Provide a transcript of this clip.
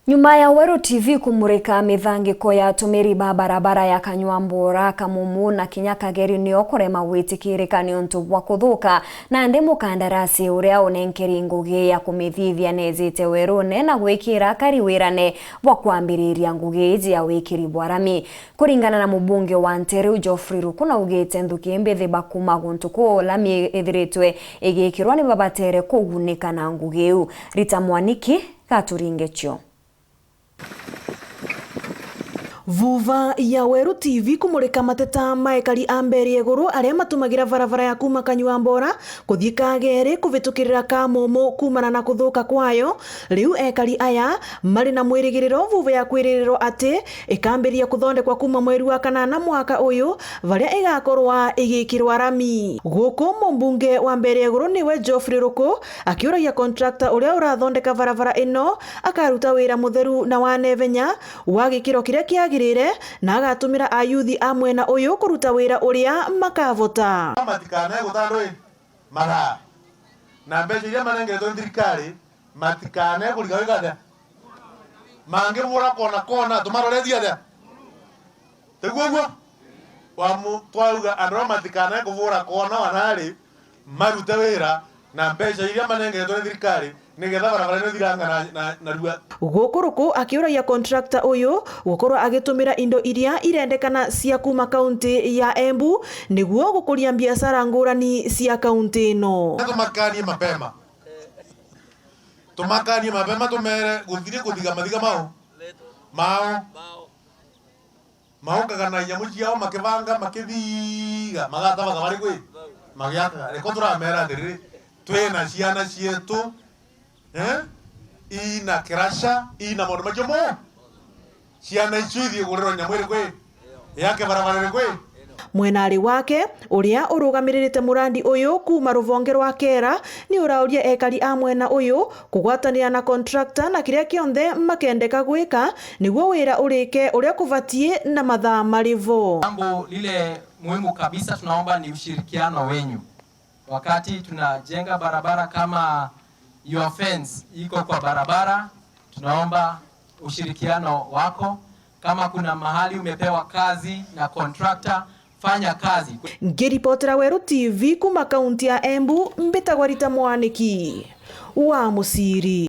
Nyuma ya Weru TV kumurika mithangiko ya tumiri ba barabara ya Kanywambura, Kamumu na Kinyakageri nio kurema witikirika ni untu bwa kuthuka na ndi mukandarasi uria unenkeri ngugi ya kumithithia nezite werune na gwikira kari wirane bwa kwambiriria ngugi iji ya wikiri bwarami. Kuringana na mubunge wa Nteru Geoffrey Rukuna ugite nthuki mbithi bakuma guntu ko lami ithiritwe igikirwa ni babatere kugunika na ngugi u. Rita Mwaniki katuringecho. Vuva ya Weru TV kumurika mateta maekari amberi eguru aria matumagira barabara ya kuma Kanywambura kuthii Kageri kuvitukirira Kamumu kumana na kuthuka kwayo. Riu ekari aya mari na mwirigiriro vuva ya kwiririrwo ati ikambiria kuthondekwa kuma mweri wa kanana mwaka uyu varia igakorwa igikirwa rami. Guku mumbunge wa mbere eguru niwe Geoffrey Ruku akiuragia contractor uria urathondeka barabara ino akaruta wira mutheru na wanevenya wa gikiro kiria kiagirire na agatumira ayuthi amwe na uyu kuruta wira uria makavota. Matikane gutandwe mara na mbeca iria manengeretwo ni thirikari matikane kurigawiga atia mange mura kona tumarorethia atia teguo twauga andũ matikane kuvura kona wanari marute wira na mbeca iria manengeretwo ni thirikari nigetha barabara ino thiranga na rua. Guku Ruku akiuragia contractor uyu gukorwo agitumira indo iria irendekana cia kuma kaunti ya Embu niguo gukuria biashara ngurani cia kaunti ino. Tumakanie mapema tumere guthire kuthiga mathiga mao kagana nyamu ciao makivanga makithiga magata bathabari kwi magiaka reko turamera atiriri twina ciana cietu ina kirasha ina maundu macio mo ciana icio ithie guriro nyamu iri kwi yake barabara iri kwi. Mwenari wake uria urugamirite murandi uyu kuma ruvonge rwa Kera ni urauria ekari a mwena uyu kugwatanira na contractor na kiria kionthe makendeka gwika niguo wira urike uria kuvatie na mathaa marivo. Jambo lile muhimu kabisa tunaomba ni ushirikiano wenyu. Wakati tunajenga barabara kama your fence iko kwa barabara, tunaomba ushirikiano wako. Kama kuna mahali umepewa kazi na contractor, fanya kazi. Ngiripotera Weru TV kuma kaunti ya Embu, mbitagwa Rita Mwaniki wa Musiri.